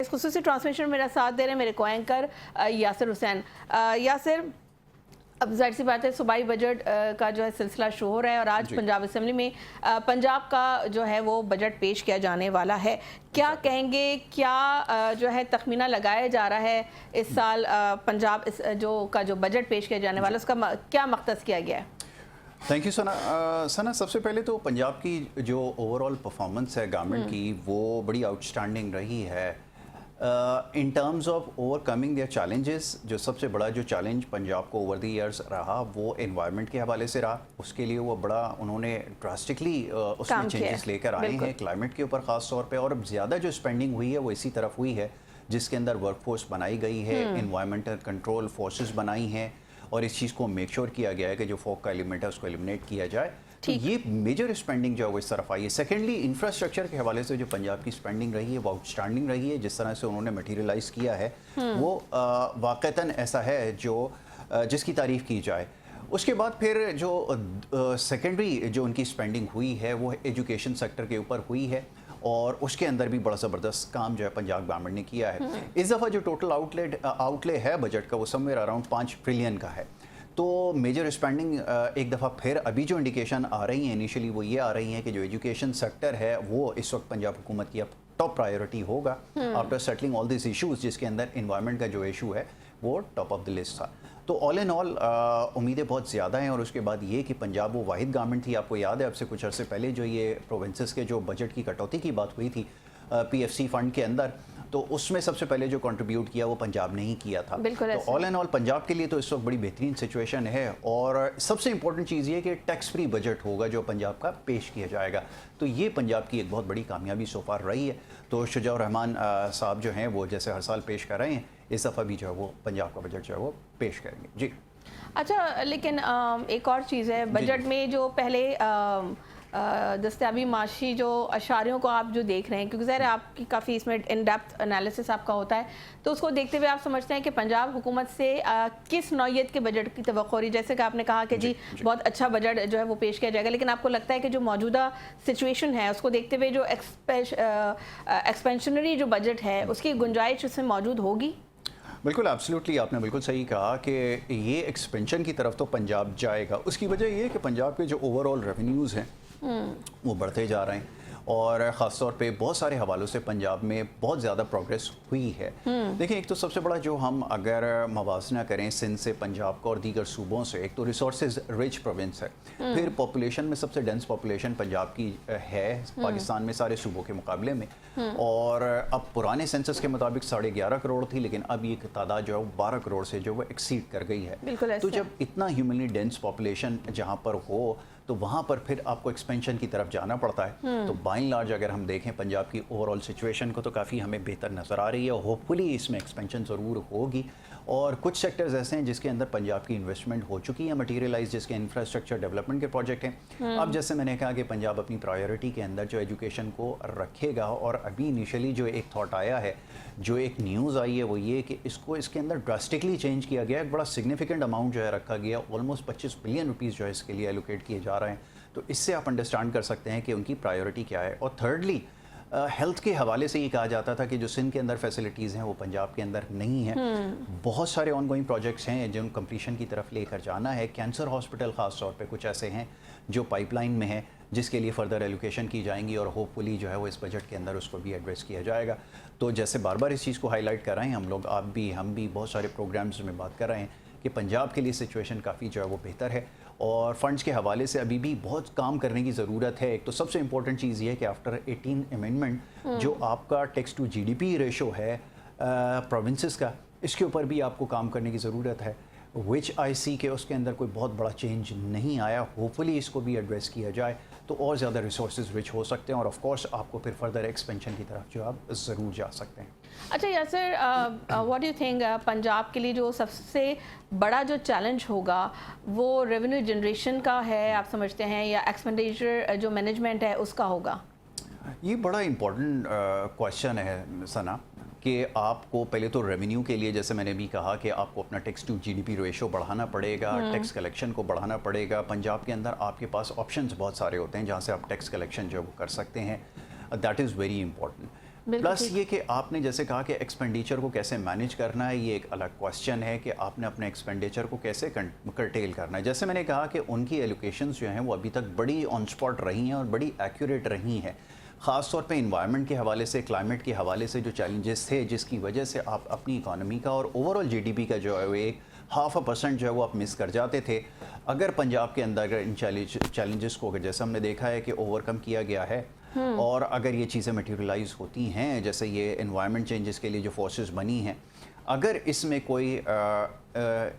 इस खुसूसी ट्रांसमिशन में मेरा साथ दे रहे हैं मेरे को एंकर यासिर हुसैन। यासिर, अब जाहिर सी बात है सूबाई बजट का जो है सिलसिला शुरू हो रहा है और आज पंजाब असेंबली में पंजाब का जो है वो बजट पेश किया जाने वाला है। क्या कहेंगे, क्या जो है तखमीना लगाया जा रहा है इस साल पंजाब जो बजट पेश किया जाने वाला है उसका क्या मख्तस किया गया है? थैंक यू सना। सबसे पहले तो पंजाब की जो ओवरऑल परफॉर्मेंस है गवर्नमेंट की वो बड़ी आउटस्टैंडिंग रही है in terms of overcoming their challenges. जो सबसे बड़ा जो चैलेंज पंजाब को ओवर द ईयर्स रहा वो एनवायरनमेंट के हवाले से रहा। उसके लिए वो बड़ा उन्होंने ड्रास्टिकली उसमें चेंजेस लेकर आए हैं क्लाइमेट के ऊपर ख़ास तौर पे। और अब ज़्यादा जो स्पेंडिंग हुई है वो इसी तरफ हुई है जिसके अंदर वर्कफोर्स बनाई गई है, एनवायरमेंटल कंट्रोल फोर्सेस बनाई हैं और इस चीज़ को मेक श्योर किया गया है कि जो फॉग का एलिमेंट है उसको एलिमिनेट किया जाए। तो ये मेजर स्पेंडिंग जो है वो इस तरफ आई है। सेकेंडली इंफ्रास्ट्रक्चर के हवाले से जो पंजाब की स्पेंडिंग रही है वो आउटस्टैंडिंग रही है। जिस तरह से उन्होंने मटीरियलाइज़ किया है वो वाक़तन ऐसा है जो जिसकी तारीफ़ की जाए। उसके बाद फिर जो सेकेंडरी जो उनकी स्पेंडिंग हुई है वो एजुकेशन सेक्टर के ऊपर हुई है और उसके अंदर भी बड़ा ज़बरदस्त काम जो है पंजाब गवर्नमेंट ने किया है। इस दफ़ा जो टोटल आउटले है बजट का वो समवेयर अराउंड 5 ट्रिलियन का है। तो मेजर स्पेंडिंग एक दफ़ा फिर अभी जो इंडिकेशन आ रही हैं इनिशियली वो ये आ रही हैं कि जो एजुकेशन सेक्टर है वो इस वक्त पंजाब हुकूमत की अब टॉप प्रायोरिटी होगा after settling all this issues, जिसके अंदर इन्वायरमेंट का जो इशू है वो टॉप ऑफ द लिस्ट था। तो ऑल इन ऑल उम्मीदें बहुत ज़्यादा हैं। और उसके बाद ये कि पंजाब वो वाहिद गवर्नमेंट थी, आपको याद है अब से कुछ अर्से पहले जो ये प्रोविंसेस के जो बजट की कटौती की बात हुई थी PFC फंड के अंदर, तो उसमें सबसे पहले जो कंट्रीब्यूट किया वो पंजाब ने ही किया था। तो ऑल एंड ऑल पंजाब के लिए तो इस वक्त बड़ी बेहतरीन सिचुएशन है। और सबसे इंपॉर्टेंट चीज़ ये कि टैक्स फ्री बजट होगा जो पंजाब का पेश किया जाएगा। तो ये पंजाब की एक बहुत बड़ी कामयाबी सो फार रही है। तो शुजाउर रहमान साहब जो हैं वो जैसे हर साल पेश कर रहे हैं इस दफ़ा भी जो है वो पंजाब का बजट जो है वो पेश करेंगे। जी अच्छा, लेकिन एक और चीज़ है बजट में जो पहले दस्तयाबी माशी जो अशारियों को आप जो देख रहे हैं, क्योंकि ज़ाहिर है आपकी काफ़ी इसमें इन डेप्थ एनालिसिस आपका होता है, तो उसको देखते हुए आप समझते हैं कि पंजाब हुकूमत से किस नौइयत के बजट की तवक्को हो रही है? जैसे कि आपने कहा कि जी बहुत अच्छा बजट जो है वो पेश किया जाएगा, लेकिन आपको लगता है कि जो मौजूदा सिचुएशन है उसको देखते हुए जो एक्सपेंशनरी जो बजट है उसकी गुंजाइश उसमें मौजूद होगी? बिल्कुल, एब्सोल्युटली, आपने बिल्कुल सही कहा कि ये एक्सपेंशन की तरफ तो पंजाब जाएगा। उसकी वजह ये है कि पंजाब के जो ओवरऑल रेवेन्यूज़ हैं वो बढ़ते जा रहे हैं और ख़ास तौर पे बहुत सारे हवालों से पंजाब में बहुत ज़्यादा प्रोग्रेस हुई है। देखिए, एक तो सबसे बड़ा जो हम अगर मवाजना करें सिंध से पंजाब का और दीगर सूबों से, एक तो रिसोर्सेज रिच प्रोविंस है, फिर पॉपुलेशन में सबसे डेंस पॉपुलेशन पंजाब की है पाकिस्तान में सारे सूबों के मुकाबले में। और अब पुराने सेंसस के मुताबिक 11.5 करोड़ थी, लेकिन अब ये तादाद जो है 12 करोड़ से जो वो एक्सीड कर गई है। तो जब इतना ह्यूमनली डेंस पॉपुलेशन जहाँ पर हो तो वहाँ पर फिर आपको एक्सपेंशन की तरफ जाना पड़ता है। तो बाय एंड लार्ज अगर हम देखें पंजाब की ओवरऑल सिचुएशन को तो काफ़ी हमें बेहतर नज़र आ रही है। होपफुली इसमें एक्सपेंशन ज़रूर होगी। और कुछ सेक्टर्स ऐसे हैं जिसके अंदर पंजाब की इन्वेस्टमेंट हो चुकी है मटीरियलाइज, जिसके इंफ्रास्ट्रक्चर डेवलपमेंट के प्रोजेक्ट हैं। अब जैसे मैंने कहा कि पंजाब अपनी प्रायोरिटी के अंदर जो एजुकेशन को रखेगा, और अभी इनिशियली जो एक थॉट आया है, जो एक न्यूज़ आई है वो ये कि इसके अंदर ड्रास्टिकली चेंज किया गया है। एक बड़ा सिग्निफिकेंट अमाउंट जो है रखा गया, ऑलमोस्ट 25 बिलियन रुपीज़ जो है इसके लिए एलोकेट किए जा रहे हैं। तो इससे आप अंडरस्टैंड कर सकते हैं कि उनकी प्रायोरिटी क्या है। और थर्डली हेल्थ के हवाले से ये कहा जाता था कि जो सिंध के अंदर फैसिलिटीज़ हैं वो पंजाब के अंदर नहीं है। बहुत सारे ऑनगोइंग प्रोजेक्ट्स हैं जिन कंप्लीशन की तरफ लेकर जाना है। कैंसर हॉस्पिटल ख़ास तौर पे कुछ ऐसे हैं जो पाइपलाइन में है, जिसके लिए फर्दर एलोकेशन की जाएंगी और होपफुली जो है वो इस बजट के अंदर उसको भी एड्रेस किया जाएगा। तो जैसे बार बार इस चीज़ को हाईलाइट कर रहे हैं हम लोग, आप भी हम भी बहुत सारे प्रोग्राम्स में बात कर रहे हैं कि पंजाब के लिए सिचुएशन काफ़ी जो है वो बेहतर है और फंड्स के हवाले से अभी भी बहुत काम करने की ज़रूरत है। एक तो सबसे इंपॉर्टेंट चीज़ ये है कि आफ्टर 18 अमेंडमेंट जो आपका टैक्स टू GDP रेशो है प्रोविंसेस का, इसके ऊपर भी आपको काम करने की ज़रूरत है। विच आई सी के उसके अंदर कोई बहुत बड़ा चेंज नहीं आया। होपफुली इसको भी एड्रेस किया जाए तो और ज़्यादा रिसोर्सेज रिच हो सकते हैं और ऑफ कोर्स आपको फिर फर्दर एक्सपेंशन की तरफ जो आप ज़रूर जा सकते हैं। अच्छा Yasir, what do you think Punjab के लिए जो सबसे बड़ा जो चैलेंज होगा वो रेवेन्यू जनरेशन का है, आप समझते हैं, या एक्सपेंडिचर जो मैनेजमेंट है उसका होगा? ये बड़ा इम्पोर्टेंट क्वेश्चन है सना कि आपको पहले तो रेवेन्यू के लिए, जैसे मैंने भी कहा, कि आपको अपना टैक्स टू GDP रेशो बढ़ाना पड़ेगा, टैक्स कलेक्शन को बढ़ाना पड़ेगा। पंजाब के अंदर आपके पास ऑप्शंस बहुत सारे होते हैं जहाँ से आप टैक्स कलेक्शन जो वो कर सकते हैं। That is very important. Plus ये कि आपने जैसे कहा कि एक्सपेंडिचर को कैसे मैनेज करना है, ये एक अलग क्वेश्चन है कि आपने अपने एक्सपेंडिचर को कैसे कर्टेल करना है। जैसे मैंने कहा कि उनकी एलोकेशंस जो हैं वो अभी तक बड़ी ऑन स्पॉट रही हैं और बड़ी एक्यूरेट रही हैं, ख़ास तौर पे इन्वायरमेंट के हवाले से, क्लाइमेट के हवाले से जो चैलेंजेस थे, जिसकी वजह से आप अपनी इकानमी का और ओवरऑल जीडीपी का जो है वो एक 0.5% जो है वो आप मिस कर जाते थे। अगर पंजाब के अंदर अगर इन चैलेंजेस को अगर जैसे हमने देखा है कि ओवरकम किया गया है और अगर ये चीज़ें मटेरियलाइज होती हैं, जैसे ये एनवायरनमेंट चेंजेस के लिए जो फोर्सेस बनी हैं, अगर इसमें कोई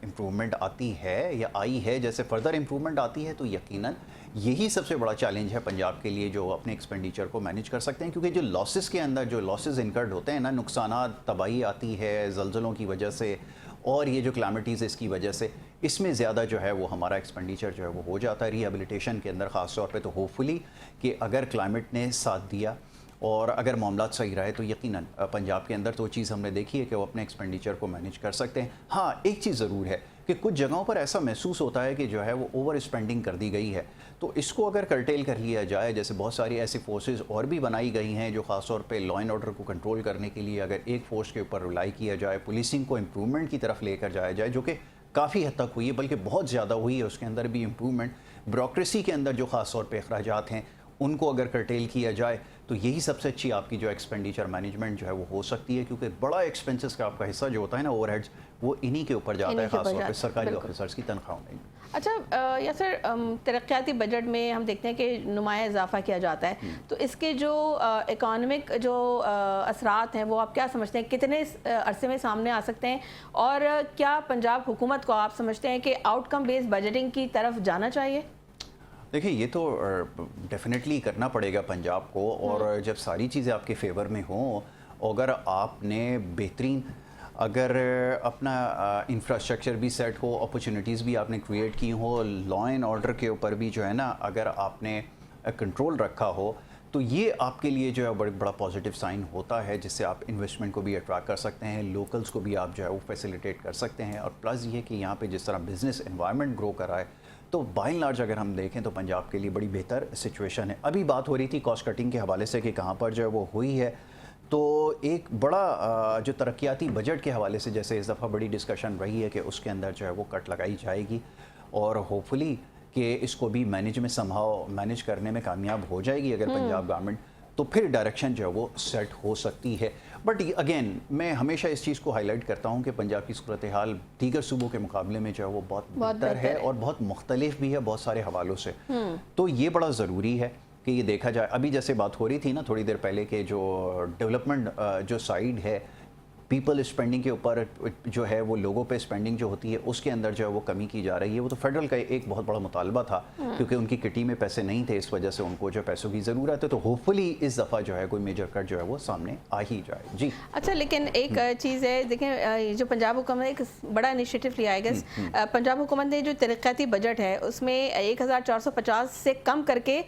इम्प्रूवमेंट आती है या आई है, जैसे फर्दर इम्प्रूवमेंट आती है, तो यकीनन यही सबसे बड़ा चैलेंज है पंजाब के लिए जो अपने एक्सपेंडिचर को मैनेज कर सकते हैं। क्योंकि जो लॉसेस के अंदर जो लॉसेस इनकर्ड होते हैं ना, नुकसान, तबाही आती है ज़लज़लों की वजह से और ये जो क्लामिटीज़ इसकी वजह से, इसमें ज़्यादा जो है वो हमारा एक्सपेंडिचर जो है वो हो जाता है रिहेबिलिटेशन के अंदर ख़ास तौर पे। तो होपफुली कि अगर क्लाइमेट ने साथ दिया और अगर मामलात सही रहे तो यकीनन पंजाब के अंदर तो चीज़ हमने देखी है कि वो अपने एक्सपेंडिचर को मैनेज कर सकते हैं। हाँ, एक चीज़ ज़रूर है कि कुछ जगहों पर ऐसा महसूस होता है कि जो है वो ओवर स्पेंडिंग कर दी गई है, तो इसको अगर कर्टेल कर लिया जाए, जैसे बहुत सारी ऐसी फोर्सेस और भी बनाई गई हैं जो ख़ास तौर पे लॉ एंड ऑर्डर को कंट्रोल करने के लिए अगर एक फ़ोर्स के ऊपर रिलाई किया जाए, पुलिसिंग को इम्प्रूवमेंट की तरफ लेकर जाया जाए, जो कि काफ़ी हद तक हुई है, बल्कि बहुत ज़्यादा हुई है, उसके अंदर भी इम्प्रूवमेंट, ब्यूरोक्रेसी के अंदर जो ख़ास तौर पे अखराजात हैं उनको अगर कर्टेल किया जाए, तो यही सबसे अच्छी आपकी जो एक्सपेंडिचर मैनेजमेंट जो है वो हो सकती है। क्योंकि बड़ा एक्सपेंसेस का आपका हिस्सा जो होता है ना, ओवरहेड्स, वो इन्हीं के ऊपर जाता है, खासतौर पे सरकारी ऑफिसर्स की तनख्वाहों में। अच्छा या सर, तरक्याती बजट में हम देखते हैं कि नुमाया इजाफा किया जाता है, तो इसके जो इकोनॉमिक जो असरात हैं वो आप क्या समझते हैं, कितने अरसे में सामने आ सकते हैं, और क्या पंजाब हुकूमत को आप समझते हैं कि आउटकम बेस्ड बजटिंग की तरफ जाना चाहिए? देखिए, ये तो डेफिनेटली करना पड़ेगा पंजाब को, और जब सारी चीज़ें आपके फेवर में हों, अगर आपने बेहतरीन अगर अपना इंफ्रास्ट्रक्चर भी सेट हो, अपॉर्चुनिटीज़ भी आपने क्रिएट की हो, लॉ एंड ऑर्डर के ऊपर भी जो है ना अगर आपने कंट्रोल रखा हो, तो ये आपके लिए जो है बड़ा पॉजिटिव साइन होता है, जिससे आप इन्वेस्टमेंट को भी अट्रैक्ट कर सकते हैं, लोकल्स को भी आप जो है वो फैसिलिटेट कर सकते हैं। और प्लस ये कि यहाँ पे जिस तरह बिज़नेस एनवायरनमेंट ग्रो कर रहा है, तो बाय एंड लार्ज अगर हम देखें तो पंजाब के लिए बड़ी बेहतर सिचुएशन है। अभी बात हो रही थी कॉस्ट कटिंग के हवाले से कि कहाँ पर जो है वो हुई है, तो एक बड़ा जो तरक्याती बजट के हवाले से जैसे इस दफ़ा बड़ी डिस्कशन रही है कि उसके अंदर जो है वो कट लगाई जाएगी, और होपफुली कि इसको भी मैनेज करने में कामयाब हो जाएगी अगर पंजाब गवर्नमेंट, तो फिर डायरेक्शन जो है वो सेट हो सकती है। बट अगेन मैं हमेशा इस चीज़ को हाईलाइट करता हूँ कि पंजाब की सूरत हाल दीगर सूबों के मुकाबले में जो है वो बहुत बेहतर है और बहुत मुख्तलिफ भी है बहुत सारे हवालों से। तो ये बड़ा ज़रूरी है कि ये देखा जाए। अभी जैसे बात हो रही थी ना थोड़ी देर पहले कि जो डेवलपमेंट जो साइड है, पीपल स्पेंडिंग के ऊपर जो है वो लोगों पे स्पेंडिंग जो होती है उसके अंदर जो है वो कमी की जा रही है। वो तो फेडरल का एक बहुत बड़ा मुतालबा था, क्योंकि उनकी किटी में पैसे नहीं थे, इस वजह से उनको जो पैसों की ज़रूरत है। तो होपफुली इस दफ़ा जो है कोई मेजर कट जो है वो सामने आ ही जाए। जी अच्छा, लेकिन एक चीज़ है, देखें जो पंजाब हुकूमत ने एक बड़ा इनिशिएटिव लिया है, पंजाब हुकूमत ने जो तरक्याती बजट है उसमें 1450 से कम करके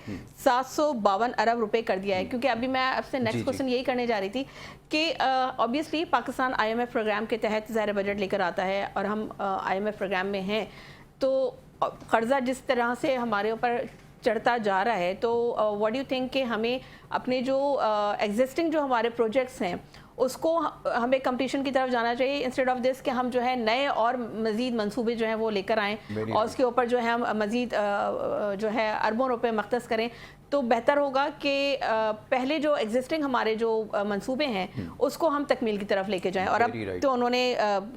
752 अरब रुपए कर दिया है। क्योंकि अभी मैं आपसे नेक्स्ट क्वेश्चन यही करने जा रही थी कि ऑब्वियसली पाकिस्तान IMF प्रोग्राम के तहत ज़ाहिर बजट लेकर आता है और हम IMF प्रोग्राम में हैं, तो कर्जा जिस तरह से हमारे ऊपर चढ़ता जा रहा है, तो व्हाट डू यू थिंक कि हमें अपने जो एग्जिस्टिंग जो हमारे प्रोजेक्ट्स हैं उसको हमें कंप्लीशन की तरफ जाना चाहिए, इंस्टेड ऑफ दिस कि हम जो है नए और मज़ीद मंसूबे जो हैं वो लेकर आएँ और उसके ऊपर जो है हम मज़ीद जो है अरबों रुपए मख्तस करें। तो बेहतर होगा कि पहले जो एग्जिस्टिंग हमारे जो मंसूबे हैं उसको हम तकमील की तरफ लेके जाएं। और अब तो उन्होंने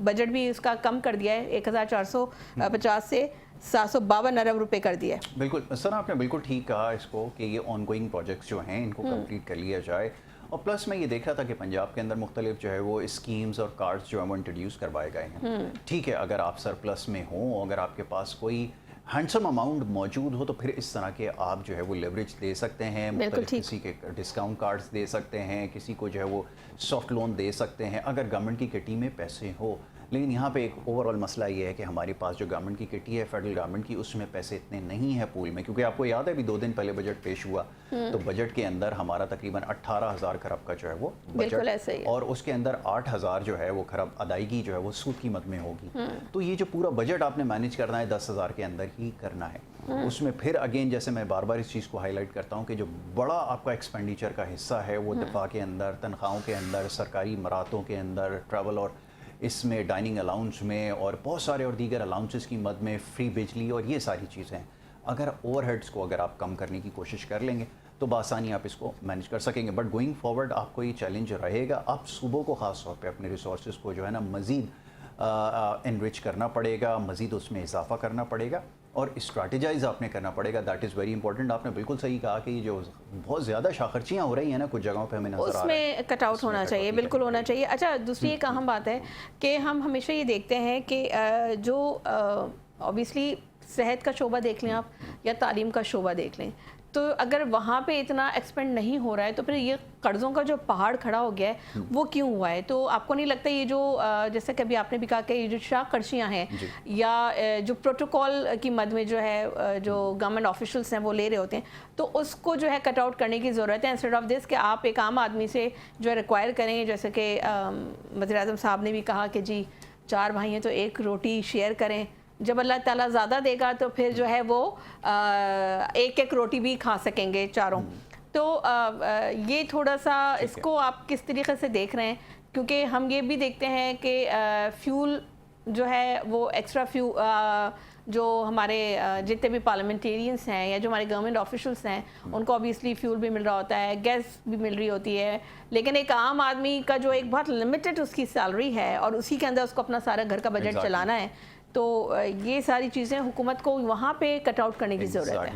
बजट भी उसका कम कर दिया है, 1450 से 752 अरब रुपए कर दिया है। बिल्कुल सर, आपने बिल्कुल ठीक कहा इसको कि ये ऑनगोइंग प्रोजेक्ट्स जो हैं इनको कंप्लीट कर लिया जाए। और प्लस मैं ये देख रहा था कि पंजाब के अंदर मुख्तलिफ जो है वो स्कीम्स और कार्ड्स जो है वो इंट्रोड्यूस करवाए गए हैं। ठीक है, अगर आप सरप्लस में हो, अगर आपके पास कोई हैंडसम अमाउंट मौजूद हो, तो फिर इस तरह के आप जो है वो लेवरेज दे सकते हैं, किसी के डिस्काउंट कार्ड्स दे सकते हैं, किसी को जो है वो सॉफ्ट लोन दे सकते हैं अगर गवर्नमेंट की किटी में पैसे हो। लेकिन यहाँ पे एक ओवरऑल मसला ये है कि हमारे पास जो गवर्नमेंट की किटी है फेडरल गवर्नमेंट की, उसमें पैसे इतने नहीं है पूल में। क्योंकि आपको याद है अभी 2 दिन पहले बजट पेश हुआ, तो बजट के अंदर हमारा तकरीबन 18,000 खरब का जो है वो बजट, और उसके अंदर 8,000 जो है वो खरब अदायगी जो है वो सूद कीमत में होगी। तो ये जो पूरा बजट आपने मैनेज करना है 10,000 के अंदर ही करना है। उसमें फिर अगेन जैसे मैं बार बार इस चीज़ को हाईलाइट करता हूँ कि जो बड़ा आपका एक्सपेंडिचर का हिस्सा है वो दिफा के अंदर, तनख्वाहों के अंदर, सरकारी मरातों के अंदर, ट्रैवल और इसमें डाइनिंग अलाउंस में और बहुत सारे और दीगर अलाउंसेस की मद में, फ्री बिजली और ये सारी चीज़ें हैं। अगर ओवरहेड्स को अगर आप कम करने की कोशिश कर लेंगे तो बआसानी आप इसको मैनेज कर सकेंगे। बट गोइंग फॉरवर्ड आपको ये चैलेंज रहेगा। आप सूबों को ख़ास तौर पे अपने रिसोर्सेज को जो है ना मज़ीद एनरिच करना पड़ेगा, मज़ीद उसमें इजाफा करना पड़ेगा और स्ट्रैटेजाइज आपने करना पड़ेगा। That is very important. आपने बिल्कुल सही कहा कि जो बहुत ज़्यादा शाखर्चियाँ हो रही हैं ना कुछ जगहों पे हमें नजर आ रहा है, उसमें कट आउट होना चाहिए, बिल्कुल होना चाहिए। अच्छा, दूसरी एक अहम बात है कि हम हमेशा ये देखते हैं कि जो ऑब्वियसली सेहत का शोबा देख लें आप या तालीम का शोबा देख लें, तो अगर वहाँ पे इतना एक्सपेंड नहीं हो रहा है तो फिर ये कर्ज़ों का जो पहाड़ खड़ा हो गया है वो क्यों हुआ है? तो आपको नहीं लगता ये जो जैसे कभी आपने भी कहा कि ये जो शाखर्चियाँ हैं या जो प्रोटोकॉल की मद में जो है जो गवर्नमेंट ऑफिशियल्स हैं वो ले रहे होते हैं, तो उसको जो है कट आउट करने की ज़रूरत है इंस्टेड ऑफ दिस कि आप एक आम आदमी से जो है रिक्वायर करें, जैसे कि वज़ीर-ए-आज़म साहब ने भी कहा कि जी 4 भाई हैं तो एक रोटी शेयर करें। जब अल्लाह ताला ज़्यादा देगा तो फिर जो है वो एक एक रोटी भी खा सकेंगे चारों। तो ये थोड़ा सा इसको आप किस तरीके से देख रहे हैं? क्योंकि हम ये भी देखते हैं कि फ्यूल जो है वो एक्स्ट्रा जो हमारे जितने भी पार्लियामेंटेरियंस हैं या जो हमारे गवर्नमेंट ऑफिशियल्स हैं उनको ऑब्वियसली फ्यूल भी मिल रहा होता है, गैस भी मिल रही होती है, लेकिन एक आम आदमी का जो एक बहुत लिमिटेड उसकी सैलरी है और उसी के अंदर उसको अपना सारा घर का बजट चलाना है। तो ये सारी चीज़ें हुकूमत को वहाँ पे कट आउट करने की ज़रूरत है।